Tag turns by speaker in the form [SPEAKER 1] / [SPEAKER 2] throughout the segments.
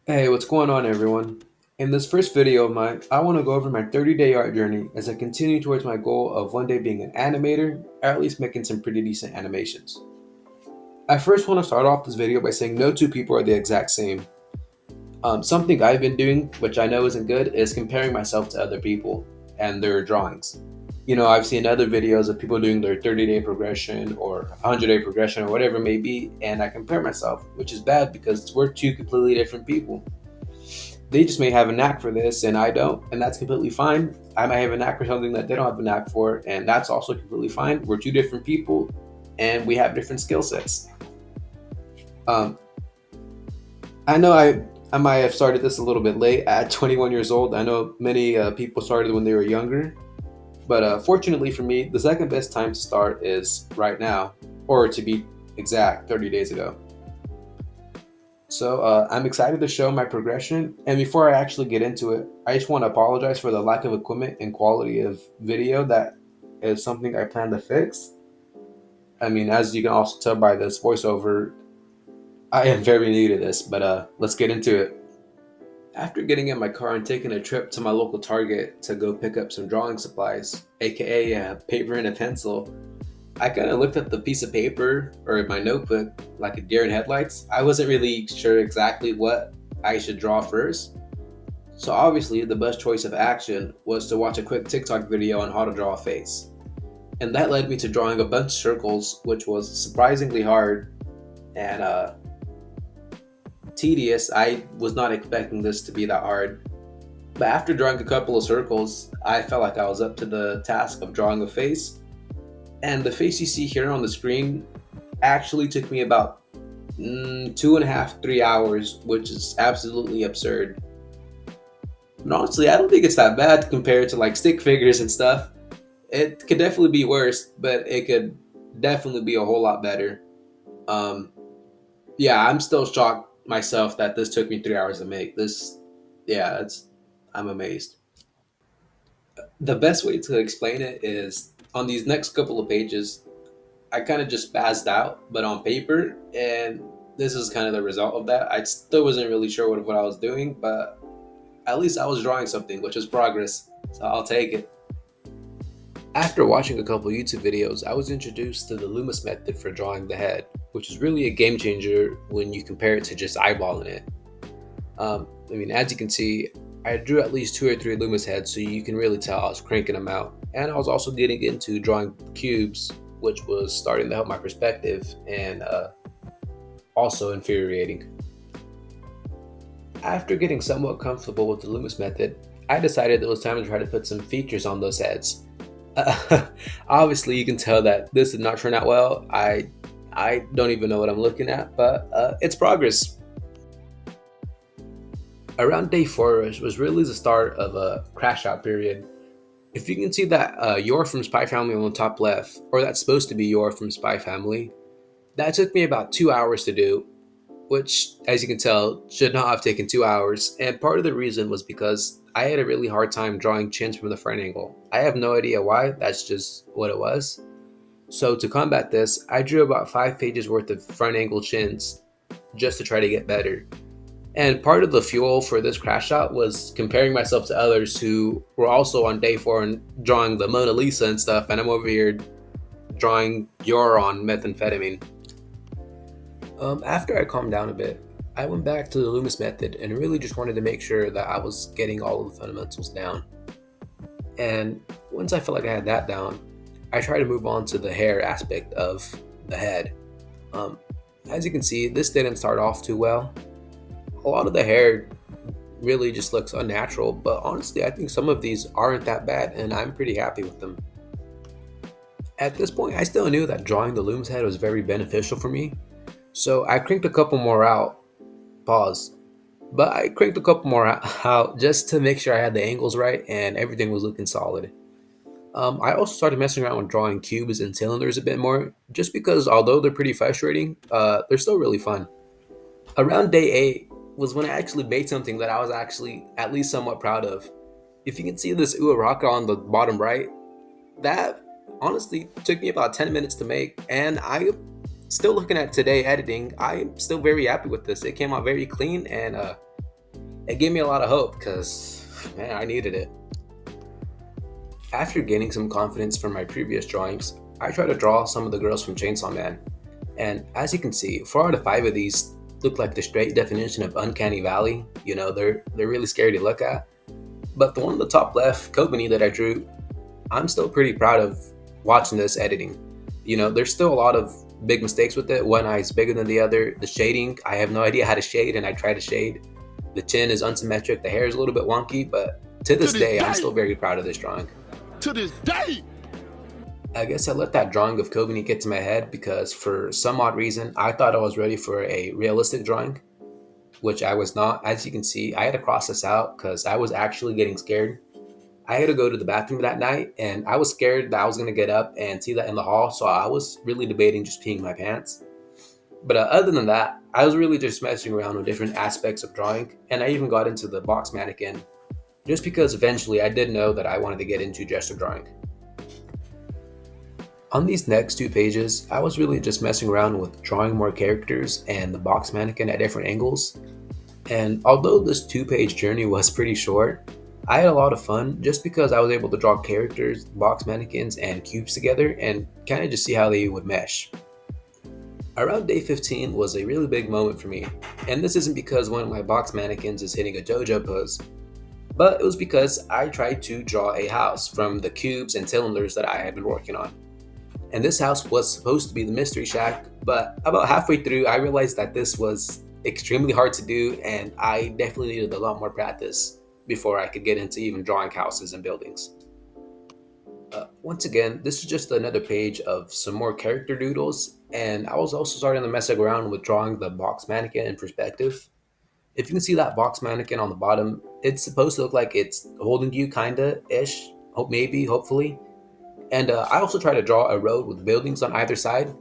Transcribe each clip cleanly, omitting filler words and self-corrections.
[SPEAKER 1] Hey, what's going on, everyone? In this first video of mine, I want to go over my 30-day art journey as I continue towards my goal of one day being an animator, or at least making some pretty decent animations. I first want to start off this video by saying no two people are the exact same. Something I've been doing, which I know isn't good, is comparing myself to other people and their drawings. I've seen other videos of people doing their 30-day progression or 100-day progression or whatever it may be, and I compare myself, which is bad because we're two completely different people. They just may have a knack for this and I don't, and that's completely fine. I might have a knack for something that they don't have a knack for, and that's also completely fine. We're two different people and we have different skill sets. Um, I know I might have started this a little bit late at 21 years old. I know many people started when they were younger, but fortunately for me, the second best time to start is right now, or to be exact, 30 days ago. So I'm excited to show my progression. And before I actually get into it, I just want to apologize for the lack of equipment and quality of video. That is something I plan to fix. I mean, as you can also tell by this voiceover, I am very new to this, but let's get into it. After getting in my car and taking a trip to my local Target to go pick up some drawing supplies, aka a paper and a pencil, I kind of looked at the piece of paper or my notebook like a deer in headlights. I wasn't really sure exactly what I should draw first. So obviously the best choice of action was to watch a quick TikTok video on how to draw a face. And that led me to drawing a bunch of circles, which was surprisingly hard and tedious. I was not expecting this to be that hard. But after drawing a couple of circles, I felt like I was up to the task of drawing a face. And the face you see here on the screen actually took me about 2.5, 3 hours, which is absolutely absurd. But honestly, I don't think it's that bad compared to like stick figures and stuff. It could definitely be worse, but it could definitely be a whole lot better. Um, yeah, I'm still shocked myself that this took me 3 hours to make. Yeah, I'm amazed. The best way to explain it is on these next couple of pages, I kind of just spazzed out, but on paper, and this is kind of the result of that. I still wasn't really sure what I was doing, but at least I was drawing something, which was progress, so I'll take it. After watching a couple YouTube videos, I was introduced to the Loomis method for drawing the head, which is really a game changer when you compare it to just eyeballing it. I mean, as you can see, I drew at least 2 or 3 Loomis heads, so you can really tell I was cranking them out. And I was also getting into drawing cubes, which was starting to help my perspective and also infuriating. After getting somewhat comfortable with the Loomis method, I decided it was time to try to put some features on those heads. Obviously, you can tell that this did not turn out well. I don't even know what I'm looking at, but it's progress. Around day 4 was really the start of a crash out period. If you can see that You're from Spy Family on the top left, or that's supposed to be You're from Spy Family, that took me about 2 hours to do, which, as you can tell, should not have taken 2 hours. And part of the reason was because I had a really hard time drawing chins from the front angle. I have no idea why, that's just what it was. So to combat this, I drew about 5 pages worth of front angle chins just to try to get better. And part of the fuel for this crash out was comparing myself to others who were also on day 4 and drawing the Mona Lisa and stuff, and I'm over here drawing You're on methamphetamine. After I calmed down a bit, I went back to the Loomis method and really just wanted to make sure that I was getting all of the fundamentals down. And once I felt like I had that down, I tried to move on to the hair aspect of the head. Um, as you can see, this didn't start off too well. A lot of the hair really just looks unnatural, but honestly, I think some of these aren't that bad, and I'm pretty happy with them. At this point, I still knew that drawing the Loomis head was very beneficial for me, so I cranked a couple more out. Pause. But I cranked a couple more out just to make sure I had the angles right and everything was looking solid. I also started messing around with drawing cubes and cylinders a bit more, just because although they're pretty frustrating, they're still really fun. Around day 8 was when I actually made something that I was actually at least somewhat proud of. If you can see this Uaraka on the bottom right, that honestly took me about 10 minutes to make, and I still looking at today editing, I'm still very happy with this. It came out very clean, and It gave me a lot of hope because, man, I needed it. After gaining some confidence from my previous drawings, I tried to draw some of the girls from Chainsaw Man. And as you can see, 4 out of 5 of these look like the straight definition of Uncanny Valley. You know, they're really scary to look at. But the one on the top left, Kobani, that I drew, I'm still pretty proud of watching this editing. You know, there's still a lot of big mistakes with it. One eye is bigger than the other. The shading, I have no idea how to shade, and I try to shade. The chin is unsymmetric. The hair is a little bit wonky, but to this day, I'm still very proud of this drawing.
[SPEAKER 2] To this day!
[SPEAKER 1] I guess I let that drawing of Kobani get to my head because for some odd reason, I thought I was ready for a realistic drawing, which I was not. As you can see, I had to cross this out because I was actually getting scared. I had to go to the bathroom that night, and I was scared that I was going to get up and see that in the hall, so I was really debating just peeing my pants. But other than that, I was really just messing around with different aspects of drawing, and I even got into the box mannequin, just because eventually I did know that I wanted to get into gesture drawing. On these next 2 pages, I was really just messing around with drawing more characters and the box mannequin at different angles. And although this 2-page journey was pretty short, I had a lot of fun just because I was able to draw characters, box mannequins, and cubes together and kind of just see how they would mesh. Around day 15 was a really big moment for me, and this isn't because one of my box mannequins is hitting a JoJo pose, but it was because I tried to draw a house from the cubes and cylinders that I had been working on. And this house was supposed to be the Mystery Shack, but about halfway through I realized that this was extremely hard to do and I definitely needed a lot more practice before I could get into even drawing houses and buildings. Once again, this is just another page of some more character doodles, and I was also starting to mess around with drawing the box mannequin in perspective. If you can see that box mannequin on the bottom, it's supposed to look like it's holding you kinda-ish, hopefully. And I also try to draw a road with buildings on either side.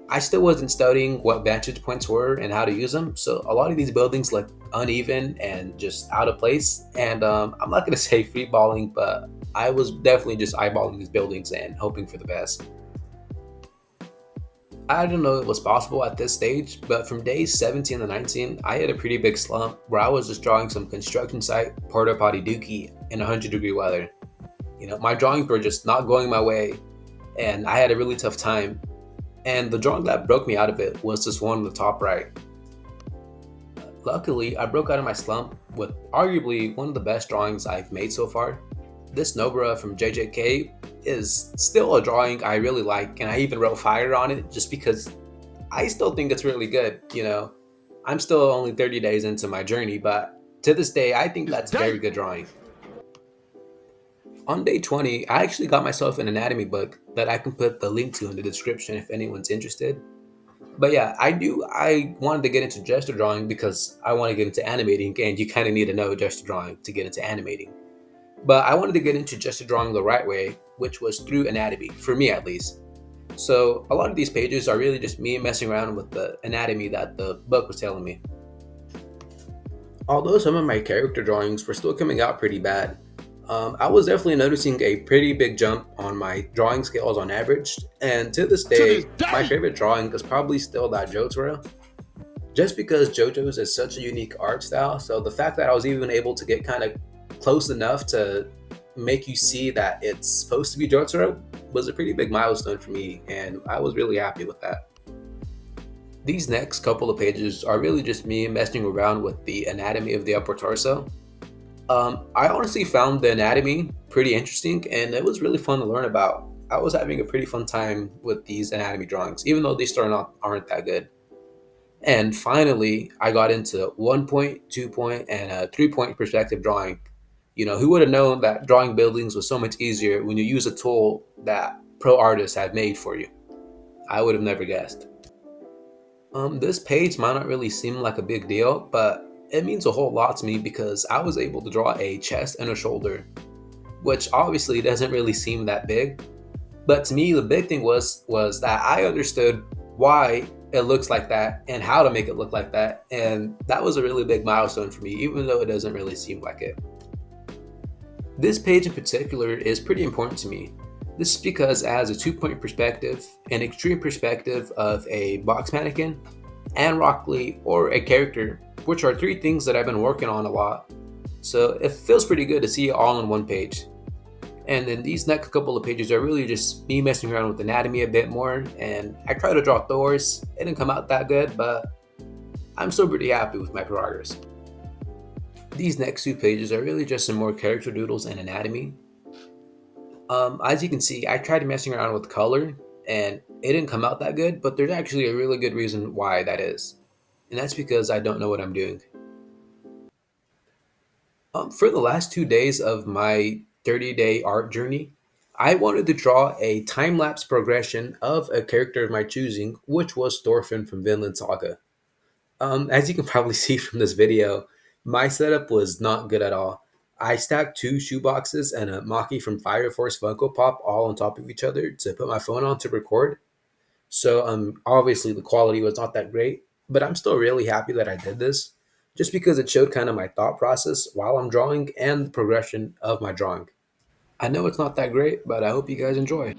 [SPEAKER 1] I still wasn't studying what vantage points were and how to use them, so a lot of these buildings look uneven and just out of place. And I'm not gonna say free balling, but I was definitely just eyeballing these buildings and hoping for the best. I don't know if it was possible at this stage, but from days 17 to 19, I had a pretty big slump where I was just drawing some construction site, porta potty dookie in 100-degree weather. You know, my drawings were just not going my way, and I had a really tough time. And the drawing that broke me out of it was this one on the top right. Luckily, I broke out of my slump with arguably one of the best drawings I've made so far. This Nobra from JJK is still a drawing I really like, and I even wrote fire on it just because I still think it's really good. You know, I'm still only 30 days into my journey, but to this day, I think that's a very good drawing. On day 20, I actually got myself an anatomy book that I can put the link to in the description if anyone's interested. But yeah, I wanted to get into gesture drawing because I want to get into animating, and you kind of need to know gesture drawing to get into animating. But I wanted to get into gesture drawing the right way, which was through anatomy, for me at least. So a lot of these pages are really just me messing around with the anatomy that the book was telling me. Although some of my character drawings were still coming out pretty bad, I was definitely noticing a pretty big jump on my drawing skills on average, and to this day, my favorite drawing is probably still that Jotaro. Just because JoJo's is such a unique art style, so the fact that I was even able to get kind of close enough to make you see that it's supposed to be Jotaro was a pretty big milestone for me, and I was really happy with that. These next couple of pages are really just me messing around with the anatomy of the upper torso. I honestly found the anatomy pretty interesting, and it was really fun to learn about. I was having a pretty fun time with these anatomy drawings, even though they still aren't that good. And finally, I got into 1-point, 2-point, and a 3-point perspective drawing. You know, who would have known that drawing buildings was so much easier when you use a tool that pro artists have made for you? I would have never guessed. This page might not really seem like a big deal, but it means a whole lot to me because I was able to draw a chest and a shoulder, which obviously doesn't really seem that big. But to me, the big thing was that I understood why it looks like that and how to make it look like that. And that was a really big milestone for me, even though it doesn't really seem like it. This page in particular is pretty important to me. This is because it has a 2-point perspective, an extreme perspective of a box mannequin, and Rock Lee, or a character, which are three things that I've been working on a lot. So it feels pretty good to see it all on one page. And then these next couple of pages are really just me messing around with anatomy a bit more. And I try to draw Thor's. It didn't come out that good, but I'm still pretty happy with my progress. These next two pages are really just some more character doodles and anatomy. As you can see, I tried messing around with color and it didn't come out that good, but there's actually a really good reason why that is. And that's because I don't know what I'm doing. For the last 2 days of my 30-day art journey, I wanted to draw a time lapse progression of a character of my choosing, which was Thorfinn from Vinland Saga. As you can probably see from this video, my setup was not good at all. I stacked two shoeboxes and a Maki from Fire Force Funko Pop all on top of each other to put my phone on to record. So obviously the quality was not that great, but I'm still really happy that I did this, just because it showed kind of my thought process while I'm drawing and the progression of my drawing. I know it's not that great, but I hope you guys enjoy.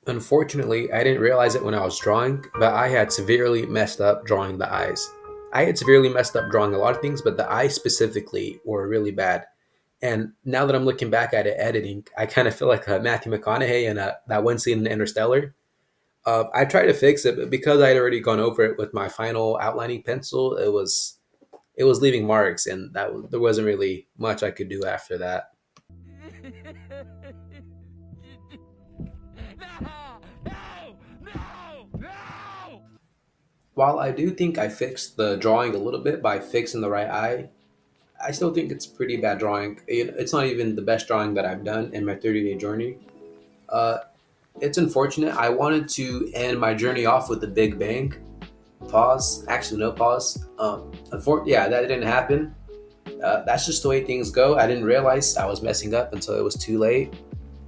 [SPEAKER 1] Unfortunately, I didn't realize it when I was drawing, but I had severely messed up drawing the eyes. I had severely messed up drawing a lot of things, but the eyes specifically were really bad. And now that I'm looking back at it editing, I kind of feel like Matthew McConaughey in that one scene in Interstellar. I tried to fix it, but because I'd already gone over it with my final outlining pencil, it was leaving marks, and there wasn't really much I could do after that. While I do think I fixed the drawing a little bit by fixing the right eye, I still think it's pretty bad drawing. It's not even the best drawing that I've done in my 30-day journey. Uh, it's unfortunate. I wanted to end my journey off with a big bang. Pause. Actually, no pause. Yeah, that didn't happen. That's just the way things go. I didn't realize I was messing up until it was too late.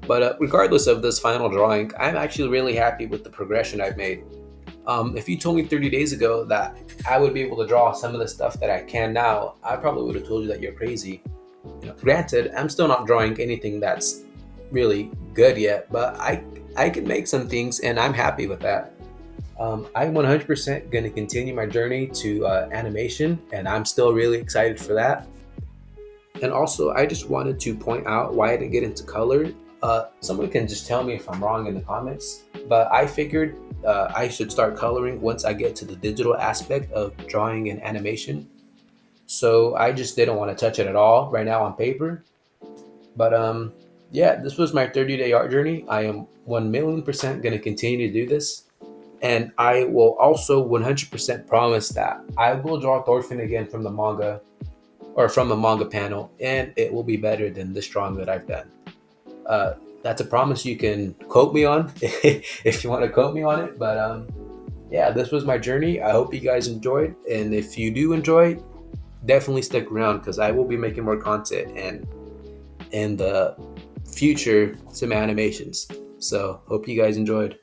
[SPEAKER 1] But regardless of this final drawing, I'm actually really happy with the progression I've made. If you told me 30 days ago that I would be able to draw some of the stuff that I can now, I probably would have told you that you're crazy. Granted, I'm still not drawing anything that's really good yet, but I can make some things, and I'm happy with that. I'm 100% going to continue my journey to animation, and I'm still really excited for that. And also, I just wanted to point out why I didn't get into color. Someone can just tell me if I'm wrong in the comments, but I figured I should start coloring once I get to the digital aspect of drawing and animation. So I just didn't want to touch it at all right now on paper. But yeah, this was my 30-day art journey. I am 1,000,000% going to continue to do this. And I will also 100% promise that I will draw Thorfinn again from the manga, or from a manga panel, and it will be better than this drawing that I've done. Uh, that's a promise you can quote me on if you want to quote me on it. But yeah, this was my journey. I hope you guys enjoyed, and if you do enjoy, definitely stick around because I will be making more content and in the future some animations. So hope you guys enjoyed.